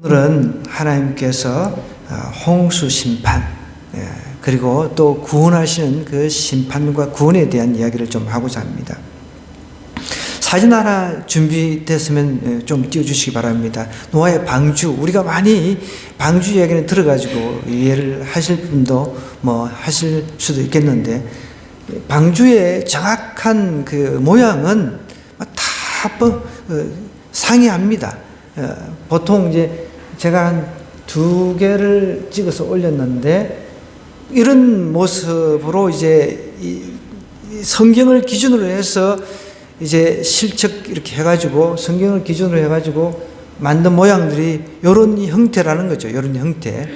오늘은 하나님께서 홍수 심판, 그리고 또 구원하시는 그 심판과 구원에 대한 이야기를 좀 하고자 합니다. 사진 하나 준비됐으면 좀 띄워주시기 바랍니다. 노아의 방주, 우리가 많이 방주 이야기는 들어가지고 이해를 하실 분도 뭐 하실 수도 있겠는데, 방주의 정확한 그 모양은 다 상이합니다. 보통 이제 제가 한 2개를 찍어서 올렸는데, 이런 모습으로 이제 성경을 기준으로 해서 이제 실측 이렇게 해가지고 성경을 기준으로 해가지고 만든 모양들이 이런 형태라는 거죠. 이런 형태.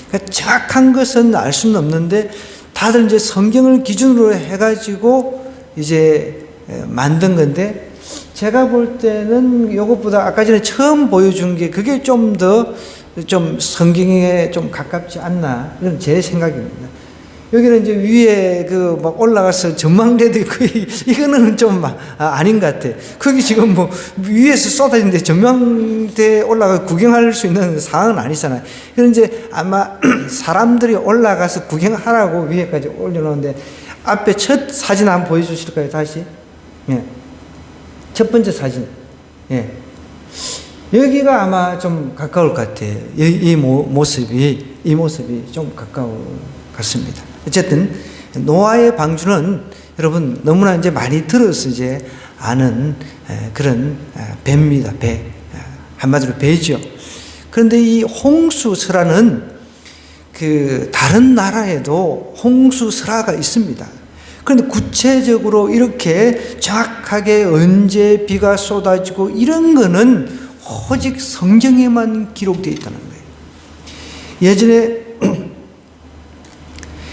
그러니까 정확한 것은 알 수는 없는데 다들 이제 성경을 기준으로 해가지고 이제 만든 건데, 제가 볼 때는 이것보다 아까 전에 처음 보여준 게 그게 좀 더 좀 성경에 좀 가깝지 않나, 이런 제 생각입니다. 여기는 이제 위에 그 막 올라가서 전망대도 있고, 이거는 좀 아닌 것 같아. 거기 지금 뭐 위에서 쏟아지는데 전망대 올라가 구경할 수 있는 상황은 아니잖아요. 그래서 이제 아마 사람들이 올라가서 구경하라고 위에까지 올려놓는데, 앞에 첫 사진 한번 보여주실까요? 다시. 예. 첫 번째 사진. 예. 여기가 아마 좀 가까울 것 같아요. 이 모습이 좀 가까울 것 같습니다. 어쨌든 노아의 방주는 여러분 너무나 이제 많이 들어서 이제 아는 그런 배입니다. 배. 한마디로 배죠. 그런데 이 홍수설화는 그 다른 나라에도 홍수설화가 있습니다. 그런데 구체적으로 이렇게 정확하게 언제 비가 쏟아지고 이런 거는 오직 성경에만 기록되어 있다는 거예요. 예전에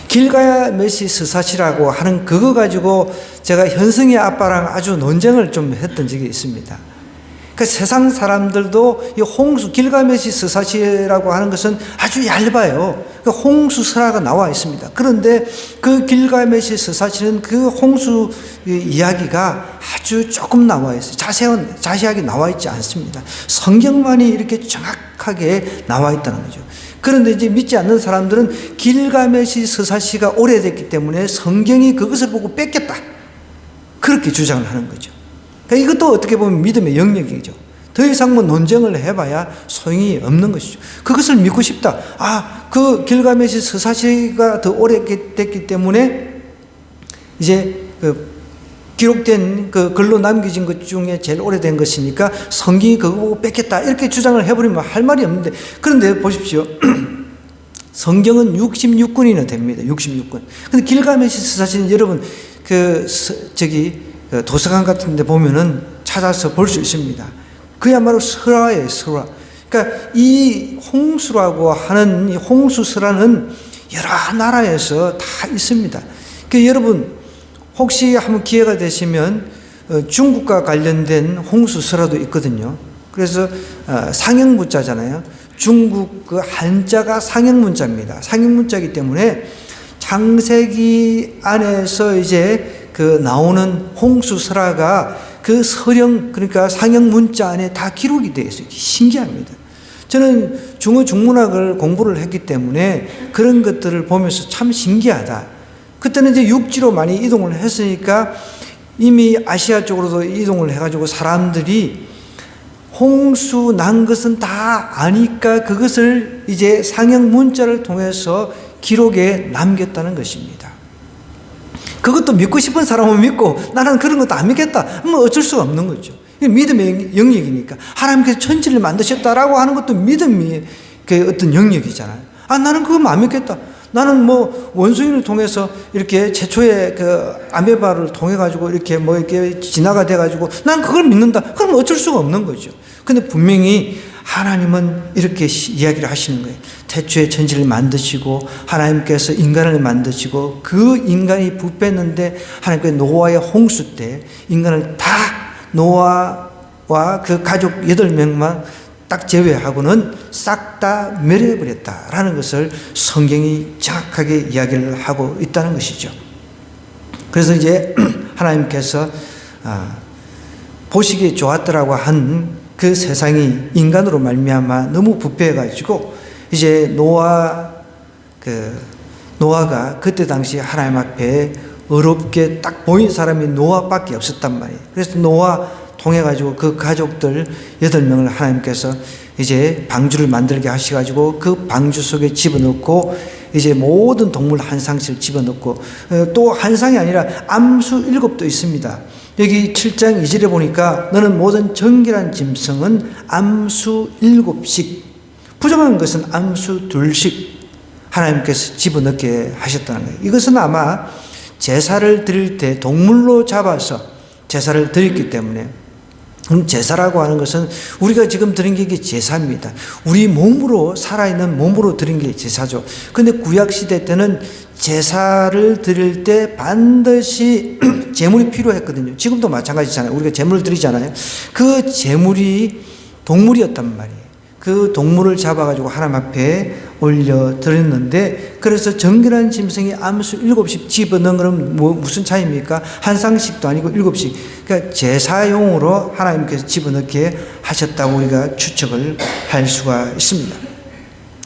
길가메시 스사시라고 하는 그거 가지고 제가 현승의 아빠랑 아주 논쟁을 좀 했던 적이 있습니다. 그 세상 사람들도 이 홍수, 길가메시 스사시라고 하는 것은 아주 얇아요. 그 홍수 설화가 나와 있습니다. 그런데 그 길가메시 스사시는 그 홍수 이야기가 아주 조금 나와 있어요. 자세하게 나와 있지 않습니다. 성경만이 이렇게 정확하게 나와 있다는 거죠. 그런데 이제 믿지 않는 사람들은 길가메시 스사시가 오래됐기 때문에 성경이 그것을 보고 뺏겼다, 그렇게 주장을 하는 거죠. 그러니까 이것도 어떻게 보면 믿음의 영역이죠. 더 이상 뭐 논쟁을 해봐야 소용이 없는 것이죠. 그것을 믿고 싶다. 그 길가메시 스사시가 더 오래됐기 때문에 이제 기록된 그 글로 남겨진 것 중에 제일 오래된 것이니까 성경이 그거 보고 뺏겼다, 이렇게 주장을 해버리면 할 말이 없는데, 그런데 보십시오. 성경은 66권이나 됩니다. 66권. 근데 길가메시 스사시는 여러분 도서관 같은 데 보면은 찾아서 볼 수 있습니다. 그야말로 설화예요, 설화. 그러니까 이 홍수라고 하는 이 홍수설화는 여러 나라에서 다 있습니다. 그러니까 여러분 혹시 한번 기회가 되시면 중국과 관련된 홍수설화도 있거든요. 그래서 상형문자잖아요. 중국 그 한자가 상형문자입니다. 상형문자이기 때문에 창세기 안에서 이제 그 나오는 홍수설화가 그 서령, 그러니까 상형문자 안에 다 기록이 되어 있어요. 신기합니다. 저는 중어 중문학을 공부를 했기 때문에 그런 것들을 보면서 참 신기하다. 그때는 이제 육지로 많이 이동을 했으니까 이미 아시아 쪽으로도 이동을 해가지고 사람들이 홍수 난 것은 다 아니까 그것을 이제 상형문자를 통해서 기록에 남겼다는 것입니다. 그것도 믿고 싶은 사람은 믿고 나는 그런 것도 안 믿겠다, 뭐 어쩔 수가 없는 거죠. 믿음의 영역이니까. 하나님께서 천지를 만드셨다라고 하는 것도 믿음이 그 어떤 영역이잖아요. 나는 그거 안 믿겠다. 나는 뭐 원수인을 통해서 이렇게 최초의 그 아메바를 통해 가지고 이렇게 뭐 이렇게 진화가 돼 가지고 난 그걸 믿는다. 그럼 어쩔 수가 없는 거죠. 근데 분명히 하나님은 이렇게 이야기를 하시는 거예요. 태초에 천지를 만드시고 하나님께서 인간을 만드시고 그 인간이 부패했는데 하나님께서 노아의 홍수 때 인간을 다 노아와 그 가족 8명만 딱 제외하고는 싹 다 멸해버렸다라는 것을 성경이 정확하게 이야기를 하고 있다는 것이죠. 그래서 이제 하나님께서 보시기에 좋았더라고 한 그 세상이 인간으로 말미암아 너무 부패해가지고 이제 노아가 그때 당시 하나님 앞에 어렵게 딱 보인 사람이 노아밖에 없었단 말이에요. 그래서 노아 통해가지고 그 가족들 8명을 하나님께서 이제 방주를 만들게 하셔가지고 그 방주 속에 집어넣고 이제 모든 동물 한 쌍씩 집어넣고 또 한 쌍이 아니라 암수 7도 있습니다. 여기 7장 2절에 보니까 너는 모든 정결한 짐승은 암수 7씩, 부정한 것은 암수 2씩 하나님께서 집어넣게 하셨다는 거예요. 이것은 아마 제사를 드릴 때 동물로 잡아서 제사를 드렸기 때문에, 제사라고 하는 것은 우리가 지금 드린 게 이게 제사입니다. 우리 몸으로, 살아있는 몸으로 드린 게 제사죠. 근데 구약시대 때는 제사를 드릴 때 반드시 제물이 필요했거든요. 지금도 마찬가지잖아요. 우리가 제물을 드리잖아요. 그 제물이 동물이었단 말이에요. 그 동물을 잡아가지고 하나님 앞에 올려드렸는데, 그래서 정결한 짐승이 암수 7씩 집어넣은 거는 무슨 차이입니까? 한 쌍씩도 아니고 7씩. 그러니까 제사용으로 하나님께서 집어넣게 하셨다고 우리가 추측을 할 수가 있습니다.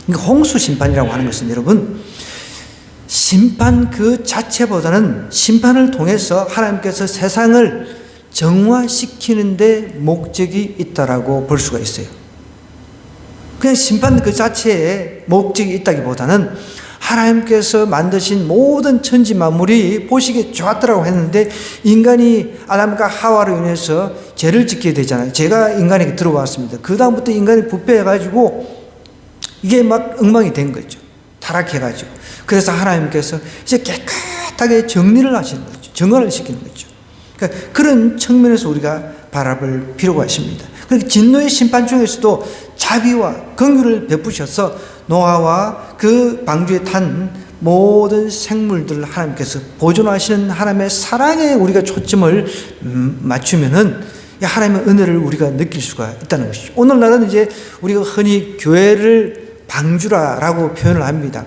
그러니까 홍수 심판이라고 하는 것은 여러분, 심판 그 자체보다는 심판을 통해서 하나님께서 세상을 정화시키는 데 목적이 있다라고 볼 수가 있어요. 그냥 심판 그 자체에 목적이 있다기보다는 하나님께서 만드신 모든 천지 만물이 보시기에 좋았더라고 했는데, 인간이 아담과 하와로 인해서 죄를 짓게 되잖아요. 죄가 인간에게 들어왔습니다. 그 다음부터 인간이 부패해가지고 이게 막 엉망이 된 거죠. 타락해가지고. 그래서 하나님께서 이제 깨끗하게 정리를 하시는 거죠. 정화를 시키는 거죠. 그러니까 그런 측면에서 우리가 바라볼 필요가 있습니다. 그러니까 진노의 심판 중에서도 자비와 긍휼을 베푸셔서 노아와 그 방주에 탄 모든 생물들을 하나님께서 보존하시는 하나님의 사랑에 우리가 초점을 맞추면은 하나님의 은혜를 우리가 느낄 수가 있다는 것이죠. 오늘날은 이제 우리가 흔히 교회를 방주라라고 표현을 합니다.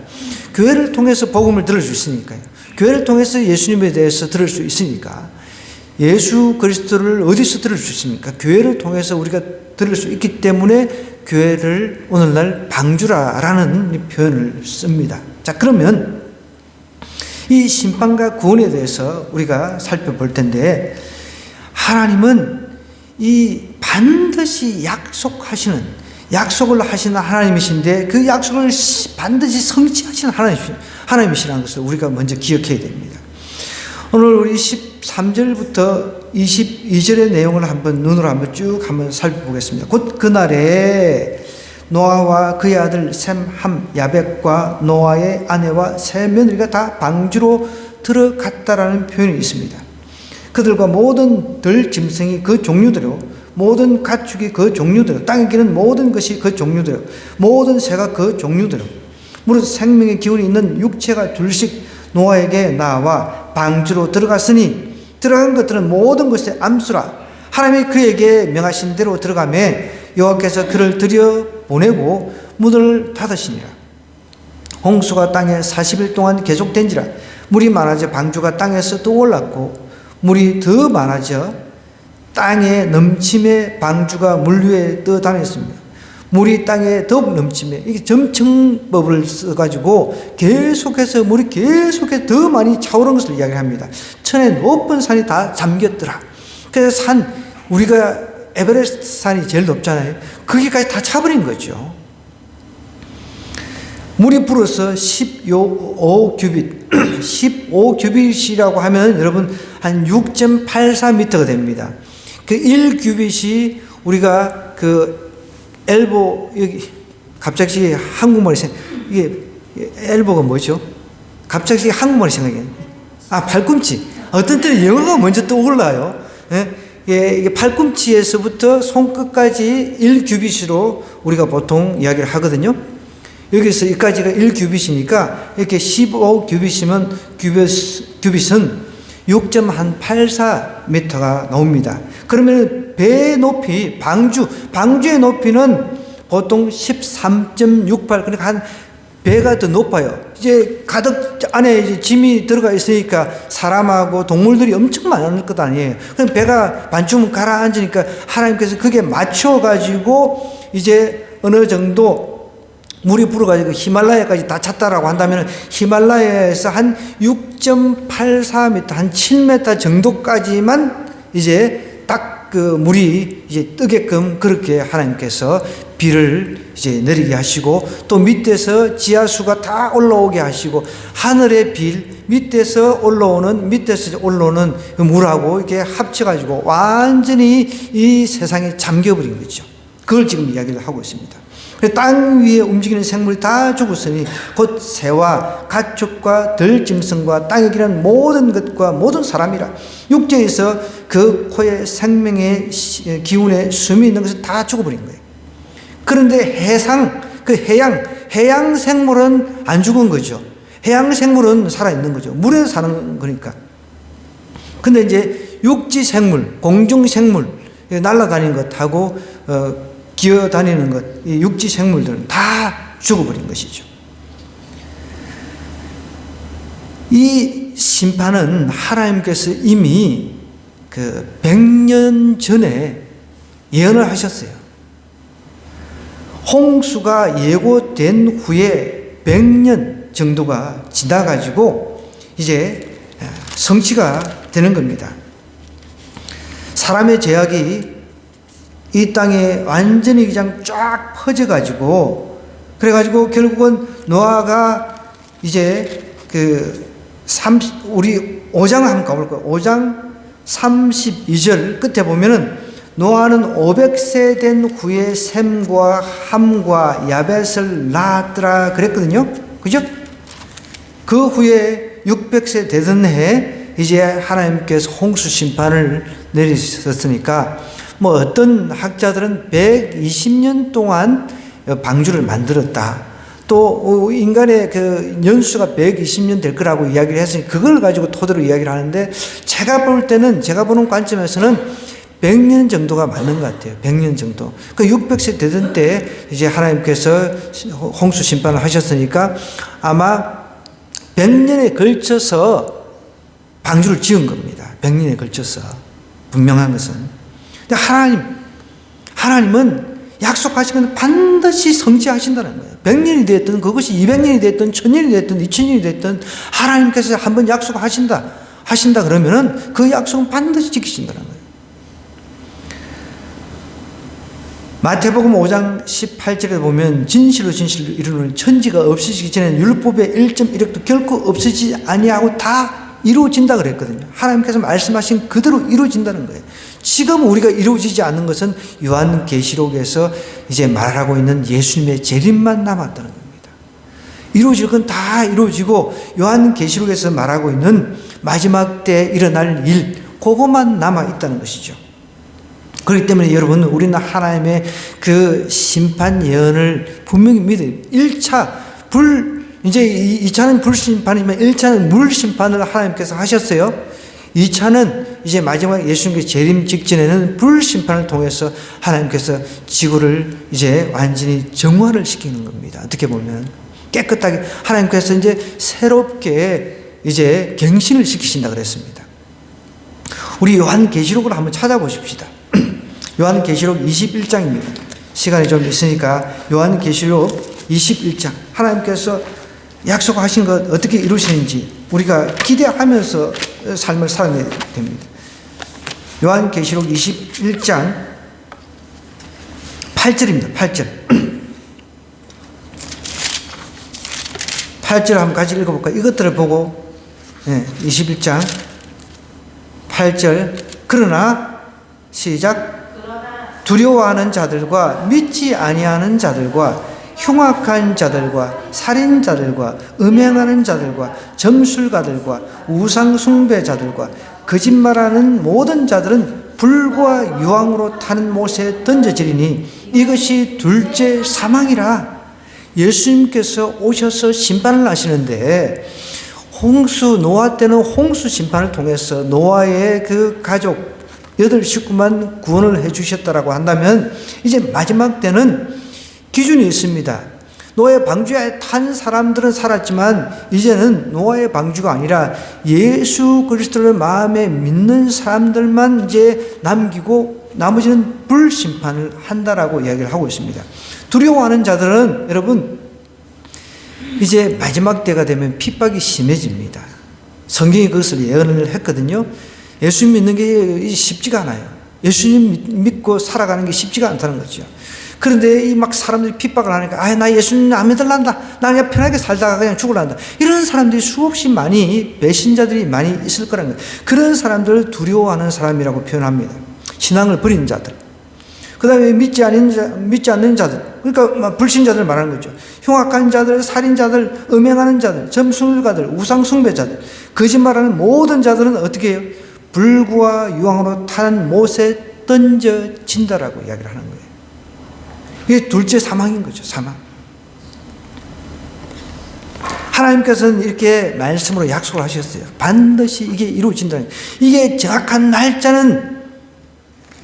교회를 통해서 복음을 들을 수 있으니까요. 교회를 통해서 예수님에 대해서 들을 수 있으니까. 예수 그리스도를 어디서 들을 수 있습니까? 교회를 통해서 우리가 들을 수 있기 때문에 교회를 오늘날 방주라라는 표현을 씁니다. 자, 그러면 이 심판과 구원에 대해서 우리가 살펴볼 텐데, 하나님은 이 반드시 약속을 하시는 하나님이신데, 그 약속을 반드시 성취하시는 하나님이시라는 것을 우리가 먼저 기억해야 됩니다. 오늘 우리 13절부터 22절의 내용을 눈으로 쭉 살펴보겠습니다. 곧 그날에 노아와 그의 아들 셈, 함, 야벳과 노아의 아내와 세 며느리가 다 방주로 들어갔다라는 표현이 있습니다. 그들과 모든 들 짐승이 그 종류대로, 모든 가축이 그 종류대로, 땅에 기는 모든 것이 그 종류대로, 모든 새가 그 종류대로, 무릇 생명의 기운이 있는 육체가 둘씩 노아에게 나와 방주로 들어갔으니, 들어간 것들은 모든 것의 암수라. 하나님이 그에게 명하신 대로 들어가매 여호와께서 그를 들여보내고 문을 닫으시니라. 홍수가 땅에 40일 동안 계속된지라. 물이 많아져 방주가 땅에서 더 올랐고, 물이 더 많아져 땅에 넘침에 방주가 물 위에 떠다녔습니다. 물이 땅에 더욱 넘침에, 이게 점층법을 써가지고 계속해서 물이 계속해서 더 많이 차오른 것을 이야기합니다. 천에 높은 산이 다 잠겼더라. 그래서 우리가 에베레스트 산이 제일 높잖아요. 거기까지 다 차버린 거죠. 물이 불어서 15규빗, 15규빗이라고 하면 여러분 한 6.84m가 됩니다. 그 1규빗이 우리가 엘보, 여기, 갑자기 한국말이 이게, 엘보가 뭐죠? 갑자기 한국말이 생각이 발꿈치. 어떤 때는 영어가 먼저 떠올라요. 이게 팔꿈치에서부터 손끝까지 1규빗으로 우리가 보통 이야기를 하거든요. 여기서 여기까지가 1규빗이니까 이렇게 15규빗이면 규빗은 6.84m가 나옵니다. 그러면 배 높이, 방주의 높이는 보통 13.68, 그러니까 한 배가 더 높아요. 이제 가득 안에 이제 짐이 들어가 있으니까 사람하고 동물들이 엄청 많을 것 아니에요. 그럼 배가 반쯤 가라앉으니까 하나님께서 그게 맞춰가지고 이제 어느 정도 물이 불어가지고 히말라야까지 다 찼다라고 한다면 히말라야에서 한 6.84m, 한 7m 정도까지만 이제 딱 그 물이 이제 뜨게끔 그렇게 하나님께서 비를 이제 내리게 하시고, 또 밑에서 지하수가 다 올라오게 하시고, 하늘의 빌 밑에서 올라오는 그 물하고 이렇게 합쳐가지고 완전히 이 세상에 잠겨버린 거죠. 그걸 지금 이야기를 하고 있습니다. 땅 위에 움직이는 생물이 다 죽었으니 곧 새와 가축과 들짐승과 땅에 기는 모든 것과 모든 사람이라. 육지에서 그 코에 생명의 기운에 숨이 있는 것은 다 죽어버린 거예요. 그런데 해양 생물은 안 죽은 거죠. 해양 생물은 살아있는 거죠. 물에 사는 거니까. 근데 이제 육지 생물, 공중 생물, 날아다니는 것하고 기어다니는 것, 이 육지 생물들은 다 죽어버린 것이죠. 이 심판은 하나님께서 이미 그 100년 전에 예언을 하셨어요. 홍수가 예고된 후에 100년 정도가 지나가지고 이제 성취가 되는 겁니다. 사람의 죄악이 이 땅에 완전히 그냥 쫙 퍼져가지고, 그래가지고 결국은 노아가 이제 우리 5장 한번 가볼까요? 5장 32절 끝에 보면은 노아는 500세 된 후에 셈과 함과 야벳을 낳았더라 그랬거든요. 그죠? 그 후에 600세 되던 해에 이제 하나님께서 홍수 심판을 내리셨으니까, 뭐 어떤 학자들은 120년 동안 방주를 만들었다. 또 인간의 그 연수가 120년 될 거라고 이야기를 했으니 그걸 가지고 토대로 이야기를 하는데, 제가 보는 관점에서는 100년 정도가 맞는 것 같아요. 100년 정도. 그 600세 되던 때 이제 하나님께서 홍수 심판을 하셨으니까 아마 100년에 걸쳐서 방주를 지은 겁니다. 100년에 걸쳐서. 분명한 것은. 근데 하나님은 약속하신 건 반드시 성취하신다는 거예요. 100년이 됐든 그것이 200년이 됐든 1000년이 됐든 2000년이 됐든 하나님께서 한번 하신다 그러면은 그 약속은 반드시 지키신다는 거예요. 마태복음 5장 18절에 보면 진실로 이루는 천지가 없어지기 전에 율법의 1.1획도 결코 없어지지 아니하고 다 이루어진다 그랬거든요. 하나님께서 말씀하신 그대로 이루어진다는 거예요. 지금 우리가 이루어지지 않는 것은 요한계시록에서 이제 말하고 있는 예수님의 재림만 남았다는 겁니다. 이루어질 건 다 이루어지고 요한계시록에서 말하고 있는 마지막 때 일어날 일, 그것만 남아있다는 것이죠. 그렇기 때문에 여러분, 우리는 하나님의 그 심판 예언을 분명히 믿어요. 1차 이제 2차는 불심판이지만 1차는 물심판을 하나님께서 하셨어요. 2차는 이제 마지막 예수님의 재림 직전에는 불심판을 통해서 하나님께서 지구를 이제 완전히 정화를 시키는 겁니다. 어떻게 보면 깨끗하게 하나님께서 이제 새롭게 이제 갱신을 시키신다 그랬습니다. 우리 요한계시록을 한번 찾아보십시다. 요한계시록 21장입니다. 시간이 좀 있으니까 요한계시록 21장, 하나님께서 약속하신 것 어떻게 이루시는지 우리가 기대하면서 삶을 살아내야 됩니다. 요한계시록 21장 8절입니다. 8절. 8절 한번 같이 읽어볼까요? 이것들을 보고 21장 8절. 그러나 시작. 두려워하는 자들과 믿지 아니하는 자들과 흉악한 자들과 살인자들과 음행하는 자들과 점술가들과 우상숭배자들과 거짓말하는 모든 자들은 불과 유황으로 타는 못에 던져지리니 이것이 둘째 사망이라. 예수님께서 오셔서 심판을 하시는데, 노아 때는 홍수 심판을 통해서 노아의 그 가족 8식구만 구원을 해 주셨다라고 한다면, 이제 마지막 때는 기준이 있습니다. 노아의 방주에 탄 사람들은 살았지만 이제는 노아의 방주가 아니라 예수 그리스도를 마음에 믿는 사람들만 이제 남기고 나머지는 불심판을 한다라고 이야기를 하고 있습니다. 두려워하는 자들은 여러분 이제 마지막 때가 되면 핍박이 심해집니다. 성경이 그것을 예언을 했거든요. 예수 믿는 게 쉽지가 않아요. 예수님 믿고 살아가는 게 쉽지가 않다는 거죠. 그런데 이 막 사람들이 핍박을 하니까 나 예수님 안 믿을란다. 나 그냥 편하게 살다가 그냥 죽을란다. 이런 사람들이 수없이 많이 배신자들이 많이 있을 거라는 거예요. 그런 사람들을 두려워하는 사람이라고 표현합니다. 신앙을 버린 자들. 그 다음에 믿지 않는 자들. 그러니까 불신자들 말하는 거죠. 흉악한 자들, 살인자들, 음행하는 자들, 점술가들, 우상숭배자들, 거짓말하는 모든 자들은 어떻게 해요? 불구와 유황으로 탄 못에 던져진다라고 이야기를 하는 거예요. 이게 둘째 사망인 거죠. 사망. 하나님께서는 이렇게 말씀으로 약속을 하셨어요. 반드시 이게 이루어진다는 거예요. 이게 정확한 날짜는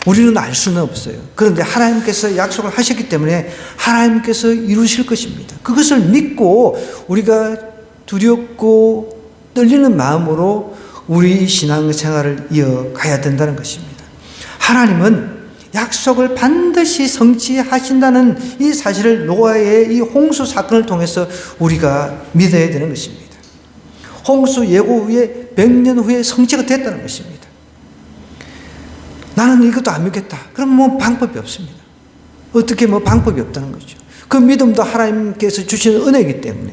우리는 알 수는 없어요. 그런데 하나님께서 약속을 하셨기 때문에 하나님께서 이루실 것입니다. 그것을 믿고 우리가 두렵고 떨리는 마음으로 우리 신앙생활을 이어가야 된다는 것입니다. 하나님은 약속을 반드시 성취하신다는 이 사실을 노아의 이 홍수 사건을 통해서 우리가 믿어야 되는 것입니다. 홍수 예고 후에 100년 후에 성취가 됐다는 것입니다. 나는 이것도 안 믿겠다. 그럼 방법이 없습니다. 어떻게 방법이 없다는 거죠. 그 믿음도 하나님께서 주시는 은혜이기 때문에.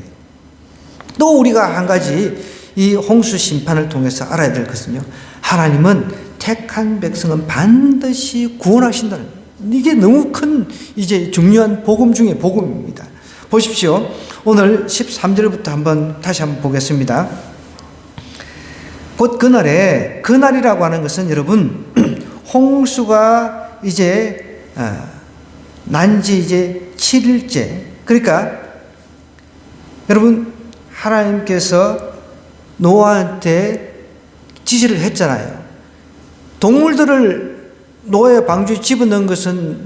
또 우리가 한 가지 이 홍수 심판을 통해서 알아야 될 것은요. 하나님은 택한 백성은 반드시 구원하신다는 거예요. 이게 너무 큰 이제 중요한 복음 중에 복음입니다. 보십시오. 오늘 13절부터 다시 한번 보겠습니다. 곧 그날이라고 하는 것은 여러분 홍수가 이제 난지 이제 7일째. 그러니까 여러분 하나님께서 노아한테 지시를 했잖아요. 동물들을 노아의 방주에 집어넣은 것은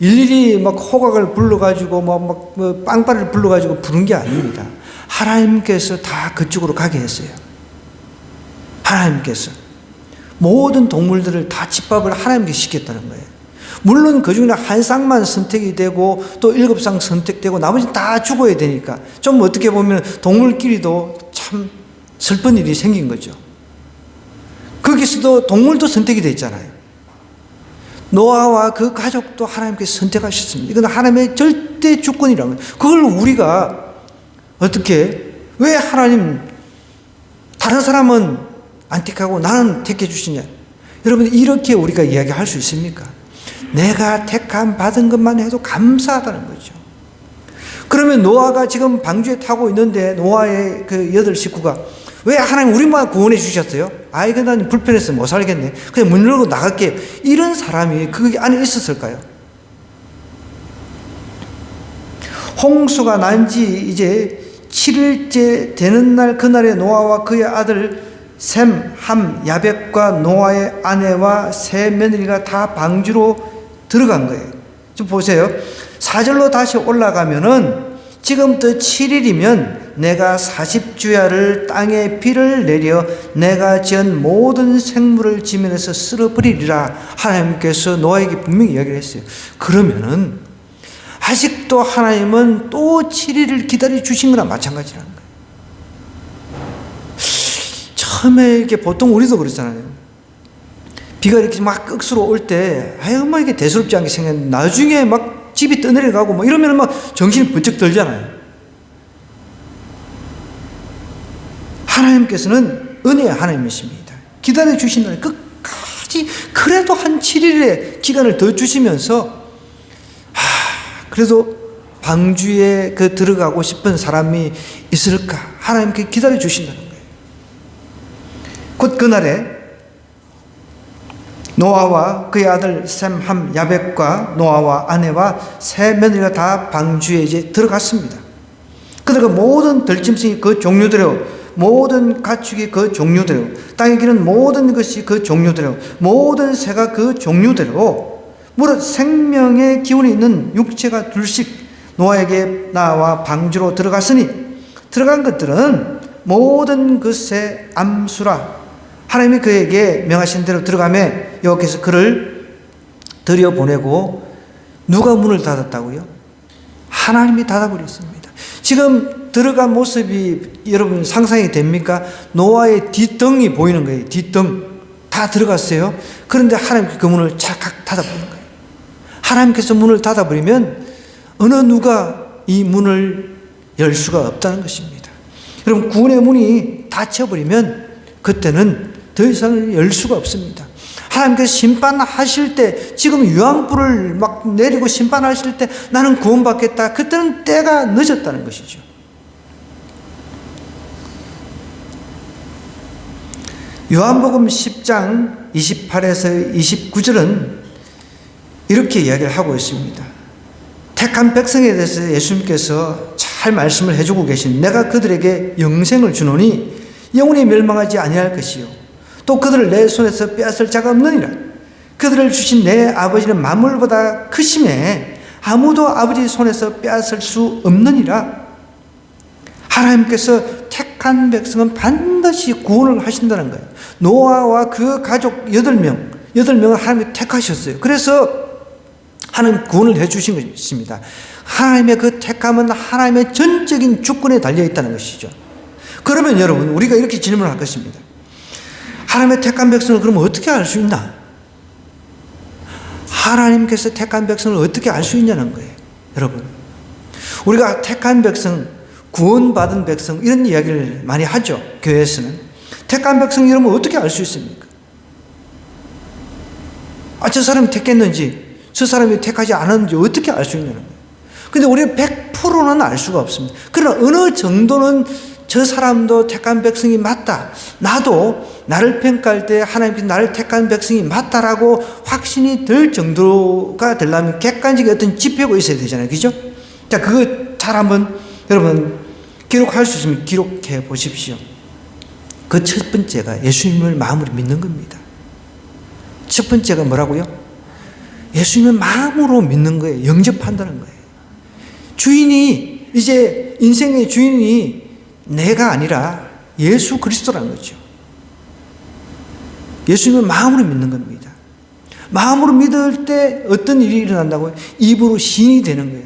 일일이 호각을 불러가지고 빵빠를 불러가지고 부른 게 아닙니다. 하나님께서 다 그쪽으로 가게 했어요. 하나님께서 모든 동물들을 다 집밥을 하나님께 시켰다는 거예요. 물론 그 중에 한 쌍만 선택이 되고 또 7쌍 선택되고 나머지 다 죽어야 되니까 좀 어떻게 보면 동물끼리도 참 슬픈 일이 생긴 거죠. 거기서도 동물도 선택이 됐잖아요. 노아와 그 가족도 하나님께서 선택하셨습니다. 이건 하나님의 절대 주권이라는 거예요. 그걸 우리가 어떻게 왜 하나님 다른 사람은 안 택하고 나는 택해 주시냐? 여러분 이렇게 우리가 이야기할 수 있습니까? 내가 택함 받은 것만 해도 감사하다는 거죠. 그러면 노아가 지금 방주에 타고 있는데 노아의 그 8 식구가 왜 하나님 우리만 구원해 주셨어요? 이거 난 불편해서 못 살겠네. 그냥 문 열고 나갈게. 이런 사람이 그 안에 있었을까요? 홍수가 난 지 이제 7일째 되는 날 그날에 노아와 그의 아들 셈, 함, 야벳과 노아의 아내와 세 며느리가 다 방주로 들어간 거예요. 좀 보세요. 4절로 다시 올라가면은 지금부터 7일이면 내가 40주야를 땅에 비를 내려 내가 지은 모든 생물을 지면에서 쓸어버리리라. 하나님께서 노아에게 분명히 이야기를 했어요. 그러면은 아직도 하나님은 또 7일을 기다려 주신 거나 마찬가지라는 거예요. 처음에 이렇게 보통 우리도 그렇잖아요. 비가 이렇게 막 억수로 올 때, 이게 대수롭지 않게 생겼는데, 나중에 막 집이 떠내려가고 이러면 막 정신이 번쩍 들잖아요. 하나님께서는 은혜의 하나님이십니다. 기다려 주신다는 끝까지 그래도 한 7일의 기간을 더 주시면서, 그래도 방주에 들어가고 싶은 사람이 있을까? 하나님께 기다려 주신다는 거예요. 곧 그날에 노아와 그의 아들 셈, 함, 야벳과 노아와 아내와 세 며느리가 다 방주에 이제 들어갔습니다. 그들과 모든 들짐승이 그 종류대로, 모든 가축이 그 종류대로, 땅에 기는 모든 것이 그 종류대로, 모든 새가 그 종류대로, 무릇 생명의 기운이 있는 육체가 둘씩 노아에게 나와 방주로 들어갔으니 들어간 것들은 모든 것의 암수라. 하나님이 그에게 명하신 대로 들어가며 여호와께서 그를 들여보내고 누가 문을 닫았다고요? 하나님이 닫아버렸습니다. 지금 들어간 모습이 여러분 상상이 됩니까? 노아의 뒷등이 보이는 거예요. 뒷등 다 들어갔어요. 그런데 하나님께서 그 문을 찰칵 닫아버린 거예요. 하나님께서 문을 닫아버리면 어느 누가 이 문을 열 수가 없다는 것입니다. 여러분 구원의 문이 닫혀버리면 그때는 더 이상 열 수가 없습니다. 하나님께서 심판하실 때, 지금 유황불을 막 내리고 심판하실 때 나는 구원받겠다. 그때는 때가 늦었다는 것이죠. 요한복음 10장 28에서 29절은 이렇게 이야기를 하고 있습니다. 택한 백성에 대해서 예수님께서 잘 말씀을 해주고 계신, 내가 그들에게 영생을 주노니 영원히 멸망하지 아니할 것이요 또 그들을 내 손에서 빼앗을 자가 없느니라. 그들을 주신 내 아버지는 만물보다 크심에 아무도 아버지 손에서 빼앗을 수 없느니라. 하나님께서 택한 백성은 반드시 구원을 하신다는 거예요. 노아와 그 가족 8명을 하나님이 택하셨어요. 그래서 하나님 구원을 해주신 것입니다. 하나님의 그 택함은 하나님의 전적인 주권에 달려있다는 것이죠. 그러면 여러분 우리가 이렇게 질문을 할 것입니다. 하나님의 택한 백성을 그러면 어떻게 알 수 있나? 하나님께서 택한 백성을 어떻게 알 수 있냐는 거예요. 여러분 우리가 택한 백성, 구원받은 백성 이런 이야기를 많이 하죠. 교회에서는. 택한 백성 이러면 어떻게 알 수 있습니까? 저 사람이 택했는지 저 사람이 택하지 않았는지 어떻게 알 수 있냐는 거예요. 근데 우리는 100%는 알 수가 없습니다. 그러나 어느 정도는 저 사람도 택한 백성이 맞다. 나도 나를 평가할 때 하나님께서 나를 택한 백성이 맞다라고 확신이 들 정도가 되려면 객관적인 어떤 지표가 있어야 되잖아요. 그죠? 자, 그거 잘 한번 여러분 기록할 수 있으면 기록해 보십시오. 그 첫 번째가 예수님을 마음으로 믿는 겁니다. 첫 번째가 뭐라고요? 예수님을 마음으로 믿는 거예요. 영접한다는 거예요. 주인이, 이제 인생의 주인이 내가 아니라 예수 그리스도라는 거죠. 예수님을 마음으로 믿는 겁니다. 마음으로 믿을 때 어떤 일이 일어난다고요? 입으로 시인이 되는 거예요.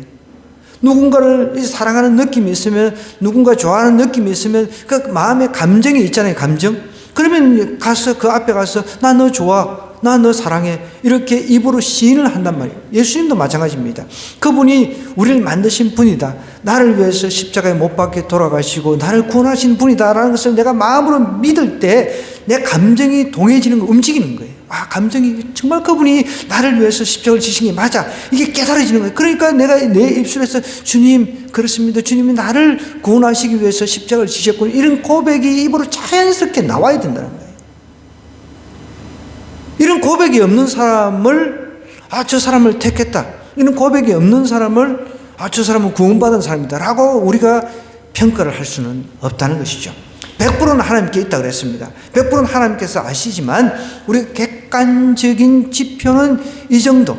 누군가를 사랑하는 느낌이 있으면, 누군가 좋아하는 느낌이 있으면 그 마음에 감정이 있잖아요. 감정. 그러면 가서 그 앞에 가서 나 너 좋아, 나 너 사랑해 이렇게 입으로 시인을 한단 말이에요. 예수님도 마찬가지입니다. 그분이 우리를 만드신 분이다, 나를 위해서 십자가에 못 박혀 돌아가시고 나를 구원하신 분이다라는 것을 내가 마음으로 믿을 때 내 감정이 동해지는 거, 움직이는 거예요. 감정이 정말 그분이 나를 위해서 십자가를 지신 게 맞아, 이게 깨달아지는 거예요. 그러니까 내가 내 입술에서 주님 그렇습니다, 주님이 나를 구원하시기 위해서 십자가를 지셨군요, 이런 고백이 입으로 자연스럽게 나와야 된다는 거예요. 이런 고백이 없는 사람을 저 사람을 택했다, 이런 고백이 없는 사람을 저 사람은 구원받은 사람이다 라고 우리가 평가를 할 수는 없다는 것이죠. 100%는 하나님께 있다 그랬습니다. 100%는 하나님께서 아시지만 우리 객관적인 지표는 이 정도.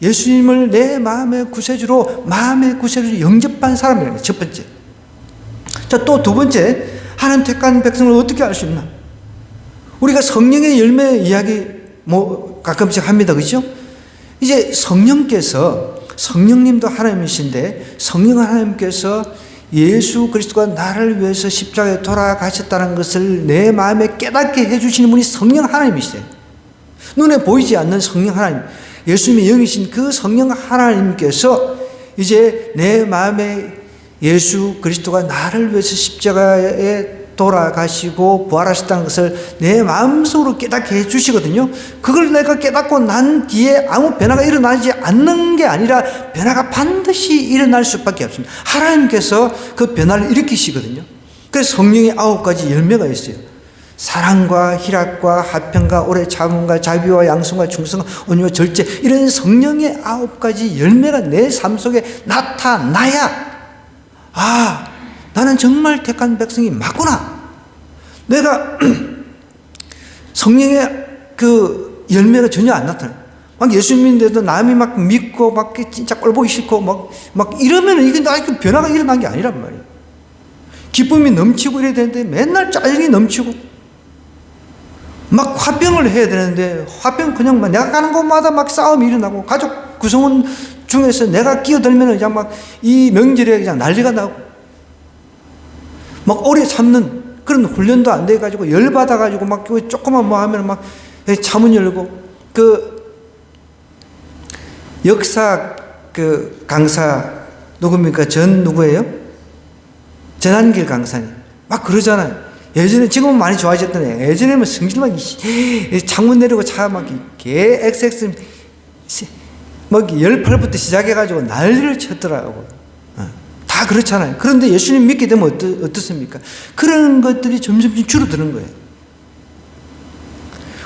예수님을 내 마음의 구세주로 영접한 사람이라는 게 첫 번째. 자, 또 두 번째, 하나님 택한 백성을 어떻게 알 수 있나? 우리가 성령의 열매 이야기 가끔씩 합니다. 그죠? 이제 성령님도 하나님이신데 성령 하나님께서 예수 그리스도가 나를 위해서 십자가에 돌아가셨다는 것을 내 마음에 깨닫게 해주시는 분이 성령 하나님이시대요. 눈에 보이지 않는 성령 하나님, 예수님이 여기신 그 성령 하나님께서 이제 내 마음에 예수 그리스도가 나를 위해서 십자가에 돌아가시고 부활하셨다는 것을 내 마음속으로 깨닫게 해주시거든요. 그걸 내가 깨닫고 난 뒤에 아무 변화가 일어나지 않는 게 아니라 변화가 반드시 일어날 수밖에 없습니다. 하나님께서 그 변화를 일으키시거든요. 그래서 성령의 9가지 열매가 있어요. 사랑과 희락과 화평과 오래 참음과 자비와 양성과 충성과 온유와 절제, 이런 성령의 9가지 열매가 내 삶 속에 나타나야 나는 정말 택한 백성이 맞구나. 내가 성령의 그 열매가 전혀 안 나타나요. 막 예수 믿는데도 남이 막 믿고 막 진짜 꼴보기 싫고 막 이러면 이게 변화가 일어난 게 아니란 말이에요. 기쁨이 넘치고 이래야 되는데 맨날 짜증이 넘치고 막 화평을 해야 되는데 화평 그냥 막 내가 가는 곳마다 막 싸움이 일어나고 가족 구성원 중에서 내가 끼어들면 그냥 막 이 명절에 그냥 난리가 나고 막 오래 참는 그런 훈련도 안 돼가지고 열받아가지고 막 조금만 뭐 하면 막 차문 열고 역사 강사 누굽니까? 누구예요? 전한길 강사님. 막 그러잖아요. 예전에, 지금은 많이 좋아졌더니 예전에는 성질 막 창문 내리고 차 막 XX 막 18부터 시작해가지고 난리를 쳤더라고. 다 그렇잖아요. 그런데 예수님 믿게 되면 어떻습니까? 그런 것들이 점점 줄어드는 거예요.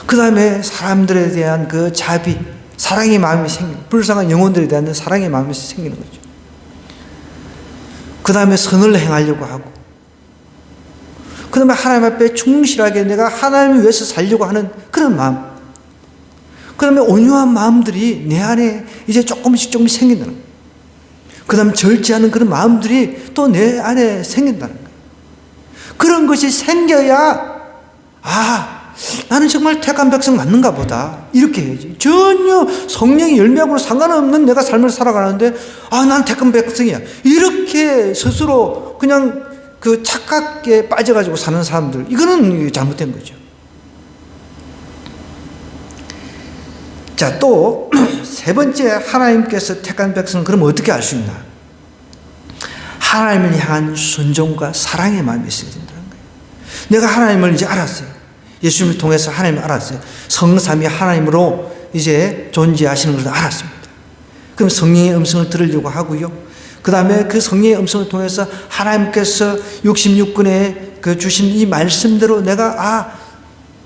그 다음에 사람들에 대한 그 자비, 사랑의 마음이 생기는, 불쌍한 영혼들에 대한 사랑의 마음이 생기는 거죠. 그 다음에 선을 행하려고 하고, 그 다음에 하나님 앞에 충실하게 내가 하나님을 위해서 살려고 하는 그런 마음, 그 다음에 온유한 마음들이 내 안에 이제 조금씩 생긴다는 거예요. 그 다음에 절제하는 그런 마음들이 또 내 안에 생긴다는 거예요. 그런 것이 생겨야 나는 정말 택한 백성 맞는가 보다 이렇게 해야지. 전혀 성령이 열매하고는 상관없는 내가 삶을 살아가는데 나는 택한 백성이야 이렇게 스스로 그냥 그 착각에 빠져가지고 사는 사람들, 이거는 잘못된 거죠. 자, 또 세 번째, 하나님께서 택한 백성은 그럼 어떻게 알 수 있나? 하나님을 향한 순종과 사랑의 마음이 있어야 된다는 거예요. 내가 하나님을 이제 알았어요. 예수님을 통해서 하나님을 알았어요. 성삼위 하나님으로 이제 존재하시는 것을 알았습니다. 그럼 성령의 음성을 들으려고 하고요. 그 다음에 그 성령의 음성을 통해서 하나님께서 66권에 그 주신 이 말씀대로 내가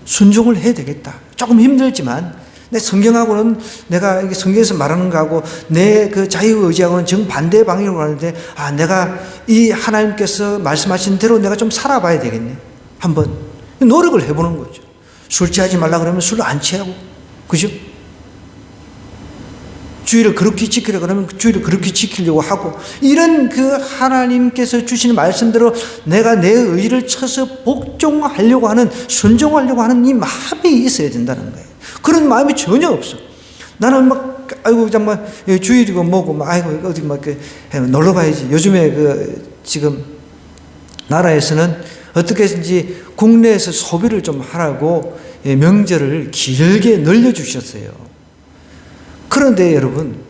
순종을 해야 되겠다. 조금 힘들지만 내 성경하고는 내가 성경에서 말하는 거하고 내 그 자유의지하고는 정반대 방향으로 가는데 내가 이 하나님께서 말씀하신 대로 내가 좀 살아봐야 되겠네. 한번 노력을 해보는 거죠. 술 취하지 말라 그러면 술을 안 취하고, 그죠? 주의를 그렇게 지키려 그러면 주의를 그렇게 지키려고 하고, 이런 그 하나님께서 주시는 말씀대로 내가 내 의지를 쳐서 복종하려고 하는, 순종하려고 하는 이 마음이 있어야 된다는 거예요. 그런 마음이 전혀 없어. 나는 막 정말 주일이고 뭐고 어디 놀러 가야지. 요즘에 지금 나라에서는 어떻게든지 국내에서 소비를 좀 하라고 명절을 길게 늘려주셨어요. 그런데 여러분,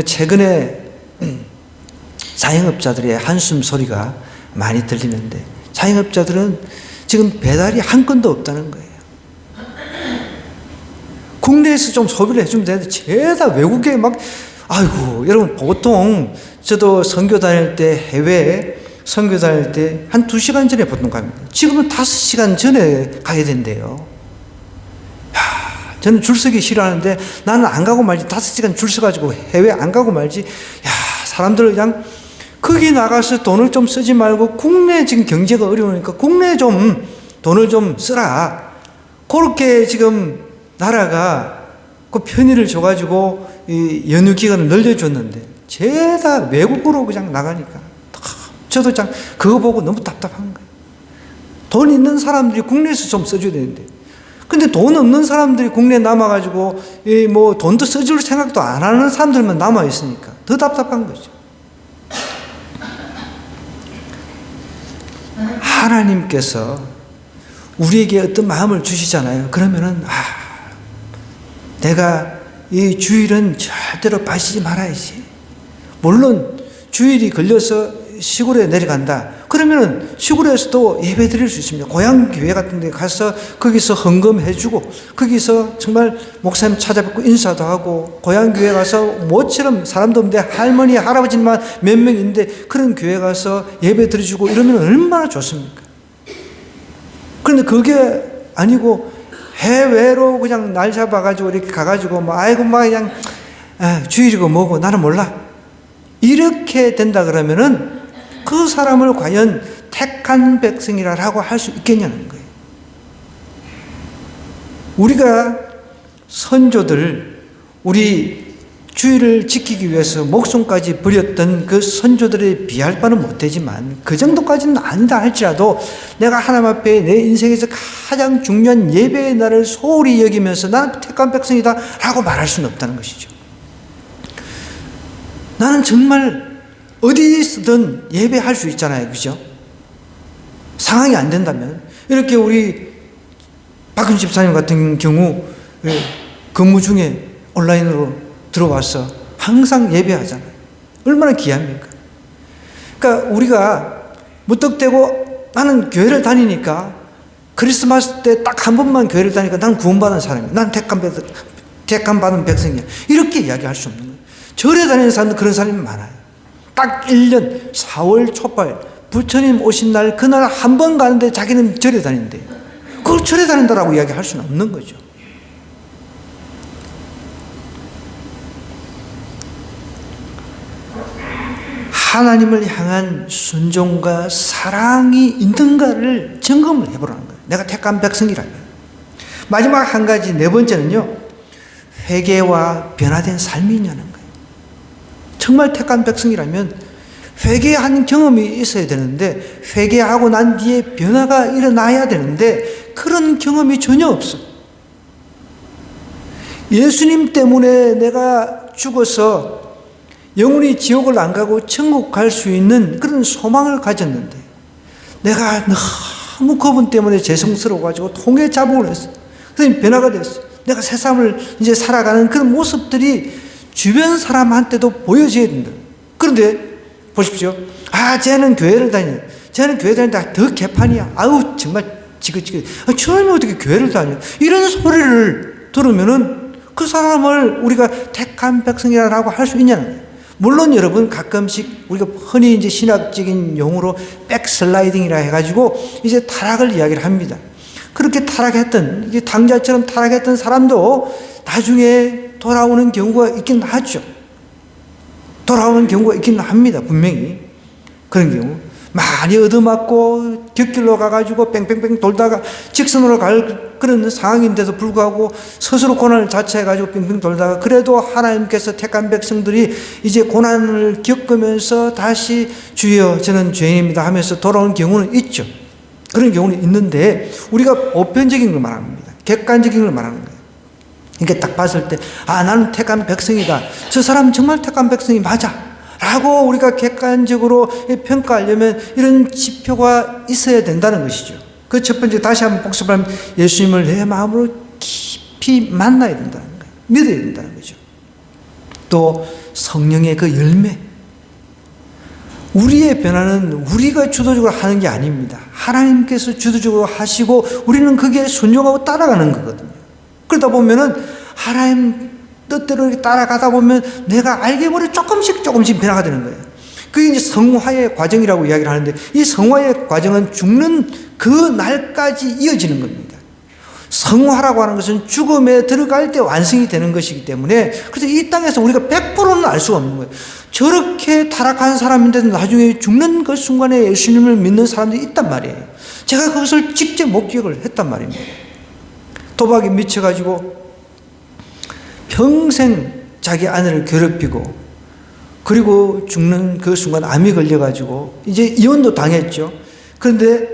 최근에 자영업자들의 한숨 소리가 많이 들리는데, 자영업자들은 지금 배달이 한 건도 없다는 거예요. 국내에서 좀 소비를 해주면 되는데 죄다 외국에 여러분, 보통 저도 선교 다닐 때, 해외에 선교 다닐 때 한 2시간 전에 보통 갑니다. 지금은 5시간 전에 가야 된대요. 저는 줄 서기 싫어하는데 나는 안 가고 말지. 5시간 줄 서가지고 해외 안 가고 말지. 사람들 그냥 거기 나가서 돈을 좀 쓰지 말고 국내 지금 경제가 어려우니까 국내에 좀 돈을 좀 쓰라. 그렇게 지금 나라가 그 편의를 줘가지고 이 연휴 기간을 늘려줬는데 죄다 외국으로 그냥 나가니까 저도 그거 보고 너무 답답한 거예요. 돈 있는 사람들이 국내에서 좀 써줘야 되는데, 근데 돈 없는 사람들이 국내에 남아가지고 돈도 써줄 생각도 안 하는 사람들만 남아있으니까 더 답답한 거죠. 하나님께서 우리에게 어떤 마음을 주시잖아요. 그러면은 내가 이 주일은 절대로 빠지지 말아야지. 물론 주일이 걸려서 시골에 내려간다. 그러면은 시골에서도 예배 드릴 수 있습니다. 고향 교회 같은 데 가서 거기서 헌금해주고, 거기서 정말 목사님 찾아뵙고 인사도 하고, 고향 교회 가서 모처럼 사람도 없는데 할머니, 할아버지만 몇 명인데 그런 교회 가서 예배 드려주고 이러면 얼마나 좋습니까? 그런데 그게 아니고 해외로 그냥 날 잡아가지고 이렇게 가가지고 그냥 주일이고 뭐고 나는 몰라. 이렇게 된다 그러면은 그 사람을 과연 택한 백성이라고 할 수 있겠냐는 거예요. 우리가 선조들, 우리 주의를 지키기 위해서 목숨까지 버렸던 그 선조들에 비할 바는 못되지만 그 정도까지는 아니다 할지라도 내가 하나님 앞에 내 인생에서 가장 중요한 예배의 날을 소홀히 여기면서 나는 택한 백성이다 라고 말할 수는 없다는 것이죠. 나는 정말 어디서든 예배할 수 있잖아요. 그죠? 상황이 안 된다면 이렇게 우리 박근 집사님 같은 경우 근무 중에 온라인으로 들어와서 항상 예배하잖아요. 얼마나 귀합니까? 그러니까 우리가 무턱대고 나는 교회를 다니니까 크리스마스 때 딱 한 번만 교회를 다니니까 나는 구원받은 사람이야. 난 택함 받은 백성이야. 이렇게 이야기할 수 없는 거예요. 절에 다니는 사람도 그런 사람이 많아요. 딱 1년 4월 초발 부처님 오신 날 그날 한 번 가는데 자기는 절에 다닌대요. 그걸 절에 다닌다라고 이야기할 수는 없는 거죠. 하나님을 향한 순종과 사랑이 있는가를 점검을 해보라는 거예요. 내가 택한 백성이라면. 마지막 한 가지, 네 번째는요, 회개와 변화된 삶이 있냐는 거예요. 정말 택한 백성이라면 회개한 경험이 있어야 되는데, 회개하고 난 뒤에 변화가 일어나야 되는데 그런 경험이 전혀 없어. 예수님 때문에 내가 죽어서 영원히 지옥을 안 가고 천국 갈 수 있는 그런 소망을 가졌는데 내가 너무 그분 때문에 죄송스러워가지고 통에 자복을 했어. 그래서 변화가 됐어. 내가 세상을 이제 살아가는 그런 모습들이 주변 사람한테도 보여져야 된다. 그런데 보십시오. 쟤는 교회를 다녀. 쟤는 교회 다니다 더 개판이야. 아우 정말 지긋지긋. 저놈이 어떻게 교회를 다녀? 이런 소리를 들으면은 그 사람을 우리가 택한 백성이라고 할 수 있냐는 거예요. 물론 여러분 가끔씩 우리가 흔히 이제 신학적인 용어로 백슬라이딩이라 해가지고 이제 타락을 이야기를 합니다. 그렇게 타락했던, 이게 당자처럼 타락했던 사람도 나중에 돌아오는 경우가 있긴 하죠. 돌아오는 경우가 있긴 합니다. 분명히. 그런 경우. 많이 얻어맞고 곁길로 가가지고 뺑뺑뺑 돌다가 직선으로 갈 그런 상황인데도 불구하고 스스로 고난을 자처해가지고 뺑뺑 돌다가 그래도 하나님께서 택한 백성들이 이제 고난을 겪으면서 다시 주여 저는 죄인입니다 하면서 돌아오는 경우는 있죠. 그런 경우는 있는데 우리가 보편적인 걸 말합니다. 객관적인 걸 말하는 거예요. 이렇게 딱 봤을 때 나는 택한 백성이다. 저 사람 정말 택한 백성이 맞아. 라고 우리가 객관적으로 평가하려면 이런 지표가 있어야 된다는 것이죠. 그 첫 번째 다시 한번 복습하면 예수님을 내 마음으로 깊이 만나야 된다는 거예요. 믿어야 된다는 거죠. 또 성령의 그 열매. 우리의 변화는 우리가 주도적으로 하는 게 아닙니다. 하나님께서 주도적으로 하시고 우리는 그게 순종하고 따라가는 거거든요. 그러다 보면은 하나님 뜻대로 따라가다 보면 내가 알게 모르게 조금씩 변화가 되는 거예요. 그게 이제 성화의 과정이라고 이야기를 하는데 이 성화의 과정은 죽는 그 날까지 이어지는 겁니다. 성화라고 하는 것은 죽음에 들어갈 때 완성이 되는 것이기 때문에 그래서 이 땅에서 우리가 100%는 알 수가 없는 거예요. 저렇게 타락한 사람인데도 나중에 죽는 그 순간에 예수님을 믿는 사람들이 있단 말이에요. 제가 그것을 직접 목격을 했단 말입니다. 도박에 미쳐가지고 평생 자기 아내를 괴롭히고 그리고 죽는 그 순간 암이 걸려가지고 이제 이혼도 당했죠. 그런데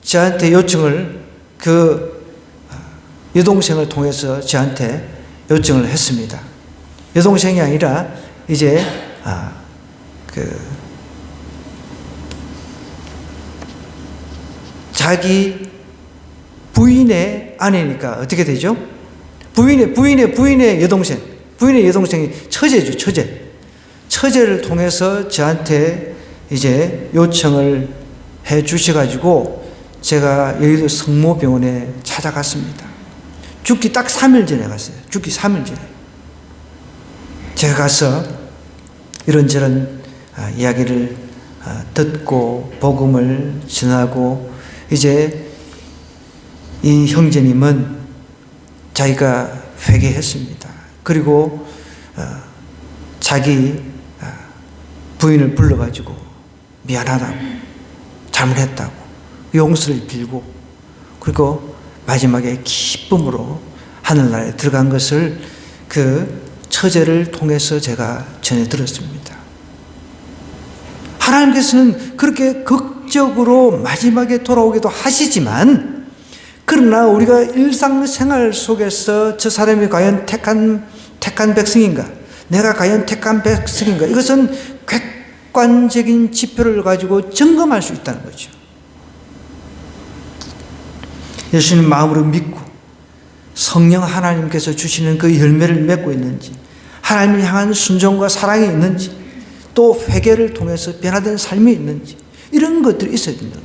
저한테 요청을 그 여동생을 통해서 저한테 요청을 했습니다. 여동생이 아니라 이제 자기 부인의 아내니까 어떻게 되죠? 부인의 여동생. 부인의 여동생이 처제죠, 처제. 처제를 통해서 저한테 이제 요청을 해 주셔가지고 제가 여의도 성모병원에 찾아갔습니다. 죽기 딱 3일 전에 갔어요. 죽기 3일 전에. 제가 가서 이런저런 이야기를 듣고 복음을 전하고 이제 이 형제님은 자기가 회개했습니다. 그리고 자기 부인을 불러가지고 미안하다고 잘못했다고 용서를 빌고 그리고 마지막에 기쁨으로 하늘나라에 들어간 것을 그 처제를 통해서 제가 전해 들었습니다. 하나님께서는 그렇게 극적으로 마지막에 돌아오기도 하시지만, 그러나 우리가 일상생활 속에서 저 사람이 과연 택한 백성인가, 내가 과연 택한 백성인가, 이것은 객관적인 지표를 가지고 점검할 수 있다는 거죠. 예수님 마음으로 믿고 성령 하나님께서 주시는 그 열매를 맺고 있는지, 하나님을 향한 순종과 사랑이 있는지, 또 회개를 통해서 변화된 삶이 있는지, 이런 것들이 있어야 된다.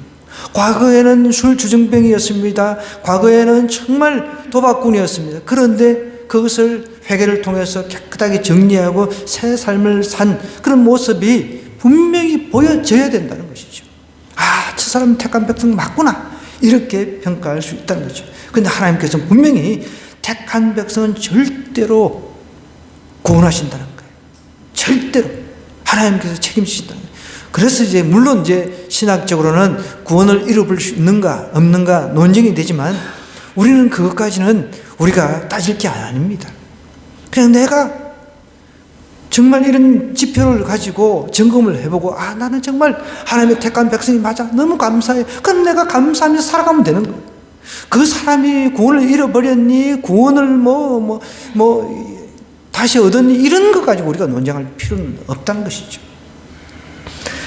과거에는 술 주정뱅이였습니다. 과거에는 정말 도박꾼이었습니다. 그런데 그것을 회개를 통해서 깨끗하게 정리하고 새 삶을 산 그런 모습이 분명히 보여져야 된다는 것이죠. 아, 저 사람 택한 백성 맞구나, 이렇게 평가할 수 있다는 거죠. 그런데 하나님께서는 분명히 택한 백성은 절대로 구원하신다는 거예요. 절대로 하나님께서 책임지신다는 거예요. 그래서 이제 물론 이제 신학적으로는 구원을 이뤄볼 수 있는가 없는가 논쟁이 되지만, 우리는 그것까지는 우리가 따질 게 아닙니다. 그냥 내가 정말 이런 지표를 가지고 점검을 해보고, 아, 나는 정말 하나님의 택한 백성이 맞아, 너무 감사해. 그럼 내가 감사하면서 살아가면 되는 거예요. 그 사람이 구원을 잃어버렸니, 구원을 다시 얻었니, 이런 것 가지고 우리가 논쟁할 필요는 없다는 것이죠.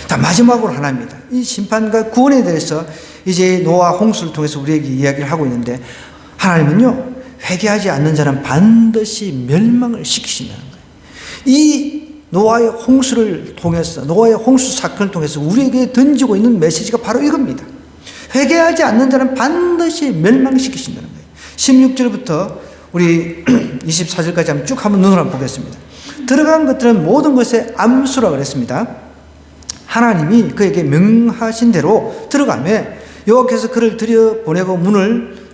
자, 마지막으로 하나입니다. 이 심판과 구원에 대해서 이제 노아 홍수를 통해서 우리에게 이야기를 하고 있는데, 하나님은요, 회개하지 않는 자는 반드시 멸망을 시키신다는 거예요. 이 노아의 홍수를 통해서, 노아의 홍수 사건을 통해서 우리에게 던지고 있는 메시지가 바로 이겁니다. 회개하지 않는 자는 반드시 멸망시키신다는 거예요. 16절부터 우리 24절까지 한번 쭉 한번 눈으로 한번 보겠습니다. 들어간 것들은 모든 것의 암수라 그랬습니다. 하나님이 그에게 명하신 대로 들어가며 여호와께서 그를 들여보내고 문을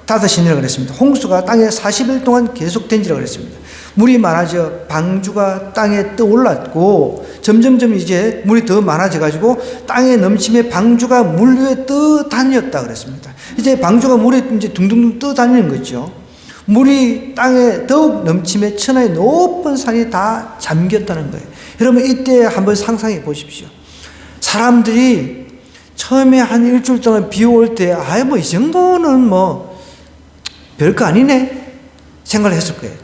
닫으시니라 그랬습니다. 홍수가 땅에 40일 동안 계속된지라 그랬습니다. 물이 많아져 방주가 땅에 떠올랐고, 점점점 이제 물이 더 많아져 가지고 땅에 넘침에 방주가 물 위에 떠다녔다 그랬습니다. 이제 방주가 물에 이제 둥둥 떠다니는 거죠. 물이 땅에 더욱 넘침에 천하의 높은 산이 다 잠겼다는 거예요. 여러분, 이때 한번 상상해 보십시오. 사람들이 처음에 한 일주일 동안 비 올 때, 아이, 이 정도는 별거 아니네 생각을 했을 거예요.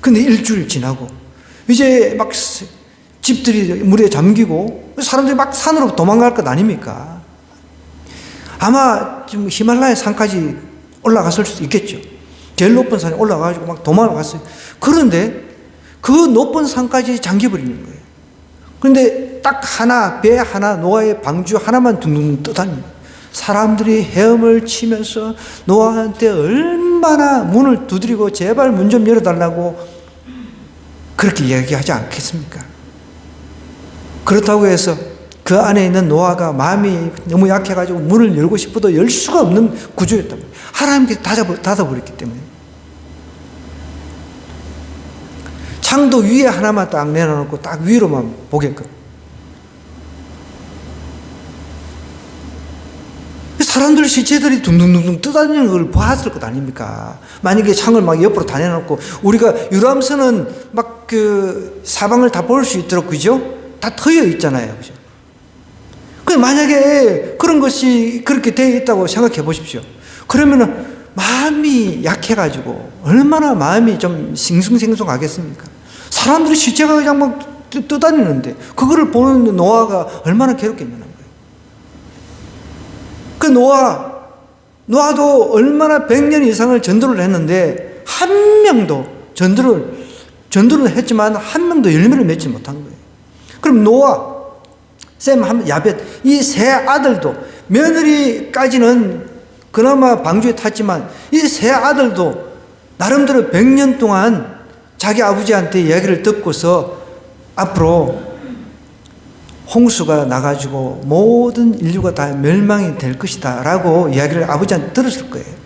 근데 일주일 지나고 이제 막 집들이 물에 잠기고 사람들이 막 산으로 도망갈 것 아닙니까? 아마 좀 히말라야 산까지 올라갔을 수도 있겠죠. 제일 높은 산에 올라가가지고 막 도망갔어요. 그런데 그 높은 산까지 잠겨버리는 거예요. 그런데 딱 하나, 배 하나, 노아의 방주 하나만 둥둥 떠다니는 거예요. 사람들이 헤엄을 치면서 노아한테 얼마나 문을 두드리고 제발 문 좀 열어달라고 그렇게 이야기하지 않겠습니까? 그렇다고 해서 그 안에 있는 노아가 마음이 너무 약해가지고 문을 열고 싶어도 열 수가 없는 구조였단 말이에요. 하나님께서 닫아버렸기 때문에. 창도 위에 하나만 딱 내려놓고 딱 위로만 보게끔. 사람들 시체들이 둥둥둥둥 떠다니는 걸 봤을 것 아닙니까? 만약에 창을 막 옆으로 다 내놓고 우리가 유람선은 막 그 사방을 다 볼 수 있도록, 그죠? 다 트여 있잖아요, 그죠? 그 만약에 그런 것이 그렇게 되어 있다고 생각해 보십시오. 그러면은 마음이 약해가지고 얼마나 마음이 좀 싱숭생숭하겠습니까? 사람들이 시체가 그냥 막 떠다니는데 그거를 보는 노아가 얼마나 괴롭겠냐는 거예요. 그 노아도 얼마나 100년 이상을 전도를 했는데 한 명도 전도를 했지만 한 명도 열매를 맺지 못한 거예요. 그럼 노아, 셈, 야벳, 이 세 아들도, 며느리까지는 그나마 방주에 탔지만 이 세 아들도 나름대로 100년 동안 자기 아버지한테 이야기를 듣고서 앞으로 홍수가 나가지고 모든 인류가 다 멸망이 될 것이다 라고 이야기를 아버지한테 들었을 거예요.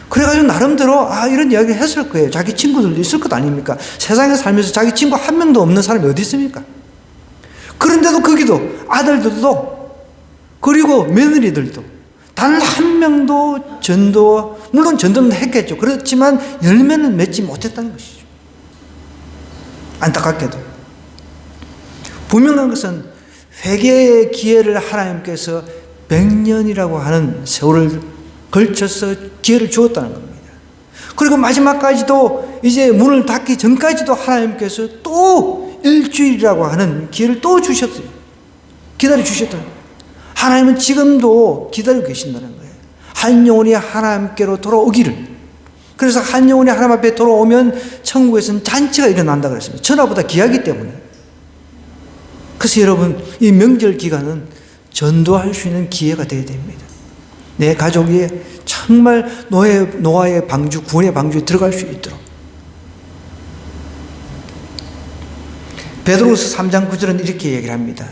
그래가지고 나름대로 이런 이야기를 했을 거예요. 자기 친구들도 있을 것 아닙니까? 세상에 살면서 자기 친구 한 명도 없는 사람이 어디 있습니까? 그런데도 거기도 아들들도 그리고 며느리들도 단 한 명도 물론 전도는 했겠죠. 그렇지만 열매는 맺지 못했다는 것이죠. 안타깝게도. 분명한 것은 회개의 기회를 하나님께서 100년이라고 하는 세월을 걸쳐서 기회를 주었다는 겁니다. 그리고 마지막까지도 이제 문을 닫기 전까지도 하나님께서 또 일주일이라고 하는 기회를 또 주셨어요. 기다려 주셨다는 거예요. 하나님은 지금도 기다리고 계신다는 거예요. 한 영혼이 하나님께로 돌아오기를. 그래서 한 영혼이 하나님 앞에 돌아오면 천국에서는 잔치가 일어난다 그랬습니다. 천하보다 귀하기 때문에. 그래서 여러분, 이 명절 기간은 전도할 수 있는 기회가 되어야 됩니다. 내 가족이 정말 노아의 방주, 구원의 방주에 들어갈 수 있도록. 베드로서 3장 9절은 이렇게 얘기를 합니다.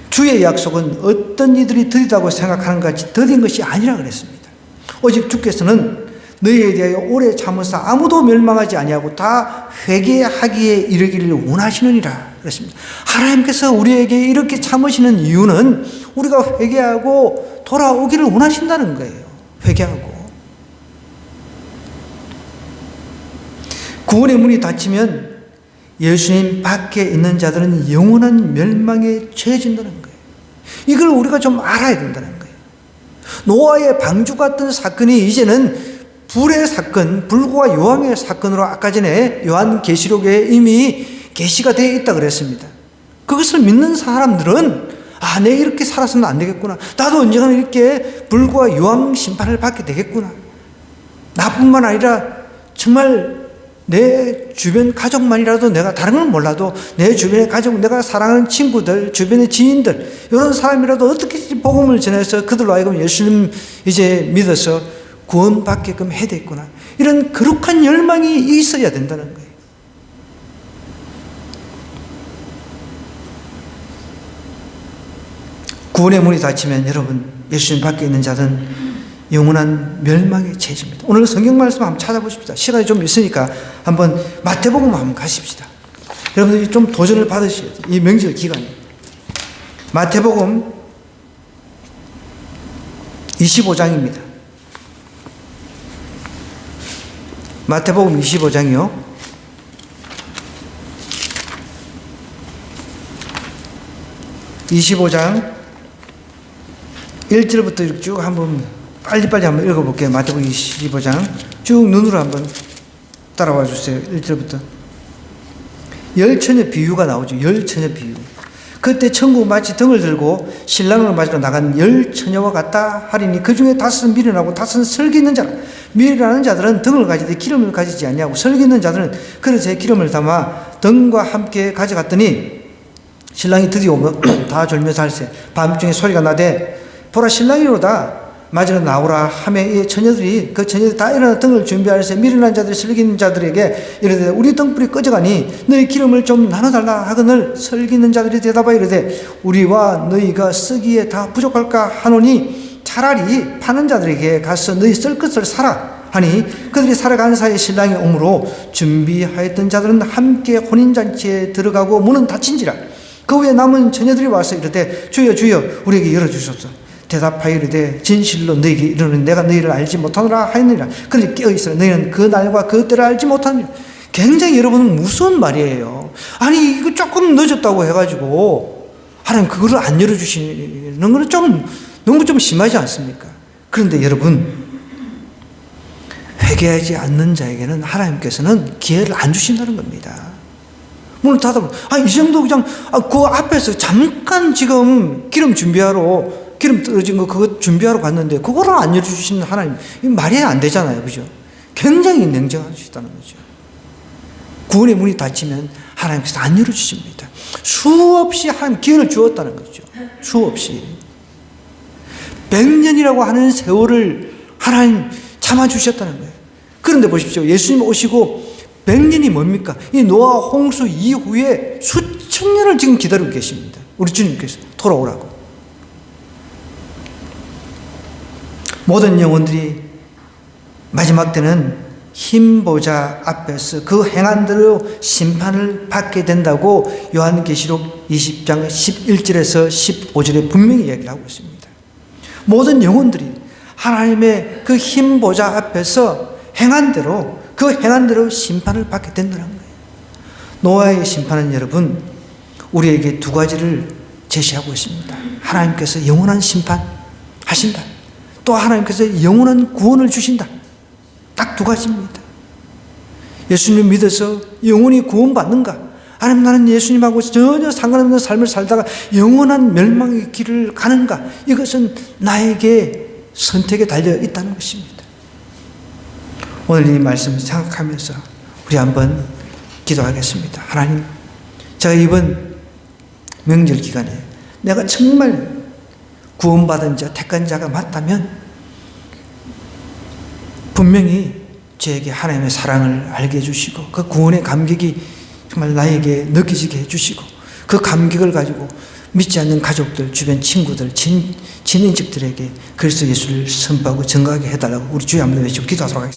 주의 약속은 어떤 이들이 더디다고 생각하는 것 같이 더딘 것이 아니라 그랬습니다. 오직 주께서는 너희에 대하여 오래 참으사 아무도 멸망하지 아니하고 다 회개하기에 이르기를 원하시느니라 그랬습니다. 하나님께서 우리에게 이렇게 참으시는 이유는 우리가 회개하고 돌아오기를 원하신다는 거예요. 회개하고. 구원의 문이 닫히면 예수님 밖에 있는 자들은 영원한 멸망에 처해진다는 거예요. 이걸 우리가 좀 알아야 된다는 거예요. 노아의 방주 같은 사건이 이제는 불의 사건, 불과 요한의 사건으로 아까 전에 요한계시록에 이미 계시가 되어 있다 그랬습니다. 그것을 믿는 사람들은 내가 이렇게 살아서는 안 되겠구나. 나도 언젠가는 이렇게 불과 요한 심판을 받게 되겠구나. 나뿐만 아니라 정말 내 주변 가족만이라도 내가 다른 건 몰라도 내 주변의 가족, 내가 사랑하는 친구들, 주변의 지인들 이런 사람이라도 어떻게 복음을 전해서 그들로 하여금 예수님 이제 믿어서 구원받게끔 해야 되겠구나. 이런 거룩한 열망이 있어야 된다는 거예요. 구원의 문이 닫히면 여러분 예수님 밖에 있는 자들은 영원한 멸망에 처해집니다. 오늘 성경 말씀 한번 찾아보십시다. 시간이 좀 있으니까 한번 마태복음 한번 가십시다. 여러분들이 좀 도전을 받으셔야 돼요. 이 명절 기간에. 마태복음 25장입니다. 마태복음 25장이요. 25장 1절부터 쭉 한번 빨리빨리 한번 읽어볼게요. 마태복음 25장 쭉 눈으로 한번 따라와 주세요. 1절부터. 열처녀 비유가 나오죠. 열처녀 비유. 그때 천국 마치 등을 들고 신랑을 맞으러 나간 열처녀와 같다 하리니 그 중에 5은 미련하고 5은 설기 있는 자라. 미련하는 자들은 등을 가지되 기름을 가지지 아니하고 설기 있는 자들은 그릇에 기름을 담아 등과 함께 가져갔더니 신랑이 드디어 오면 다 졸며 살세. 밤중에 소리가 나되 보라 신랑이로다 맞으러 나오라 하매 이 처녀들이 그 처녀들이 다 일어나 등을 준비하여서 미련한 자들이 설기는 자들에게 이르되 우리 등불이 꺼져가니 너희 기름을 좀 나눠달라 하거늘 설기는 자들이 대답하여 이르되 우리와 너희가 쓰기에 다 부족할까 하노니 차라리 파는 자들에게 가서 너희 쓸 것을 사라 하니 그들이 살아간 사이에 신랑이 오므로 준비하였던 자들은 함께 혼인잔치에 들어가고 문은 닫힌지라. 그 후에 남은 처녀들이 와서 이르되 주여 주여 우리에게 열어주소서. 대답하여 이르되 진실로 너희에게 이르노니 내가 너희를 알지 못하노라 하였느니라. 그들이 깨어있으라. 너희는 그 날과 그 때를 알지 못하느니라. 굉장히 여러분 무서운 말이에요. 아니 이거 조금 늦었다고 해가지고 하나님 그거를 안 열어주시는 건 좀 너무 좀 심하지 않습니까? 그런데 여러분 회개하지 않는 자에게는 하나님께서는 기회를 안 주신다는 겁니다. 문을 닫아보면 이 정도 그냥 그 앞에서 잠깐 지금 기름 준비하러 기름 떨어진 거 그거 준비하러 갔는데 그거를 안 열어주시는 하나님 말이 안 되잖아요. 그죠? 굉장히 냉정하시다는 거죠. 구원의 문이 닫히면 하나님께서 안 열어주십니다. 수없이 하나님 기회를 주었다는 거죠. 수없이 100년이라고 하는 세월을 하나님 참아주셨다는 거예요. 그런데 보십시오. 예수님 오시고 100년이 뭡니까? 이 노아 홍수 이후에 수천 년을 지금 기다리고 계십니다. 우리 주님께서 돌아오라고. 모든 영혼들이 마지막 때는 흰보자 앞에서 그 행한대로 심판을 받게 된다고 요한계시록 20장 11절에서 15절에 분명히 이야기를 하고 있습니다. 모든 영혼들이 하나님의 그 흰보자 앞에서 행한 대로 그 행한 대로 심판을 받게 된다는 거예요. 노아의 심판은 여러분 우리에게 두 가지를 제시하고 있습니다. 하나님께서 영원한 심판 하신다. 또 하나님께서 영원한 구원을 주신다. 딱 두 가지입니다. 예수님 믿어서 영원히 구원받는가? 아니면 나는 예수님하고 전혀 상관없는 삶을 살다가 영원한 멸망의 길을 가는가? 이것은 나에게 선택에 달려 있다는 것입니다. 오늘 이 말씀을 생각하면서 우리 한번 기도하겠습니다. 하나님, 제가 이번 명절 기간에 내가 정말 구원받은 자, 택한 자가 맞다면 분명히 저에게 하나님의 사랑을 알게 해주시고 그 구원의 감격이 정말 나에게 느껴지게 해주시고 그 감격을 가지고 믿지 않는 가족들, 주변 친구들, 친인척들에게 그리스도 예수를 선포하고 증거하게 해달라고 우리 주여 한번 외치고 기도하도록 하겠습니다.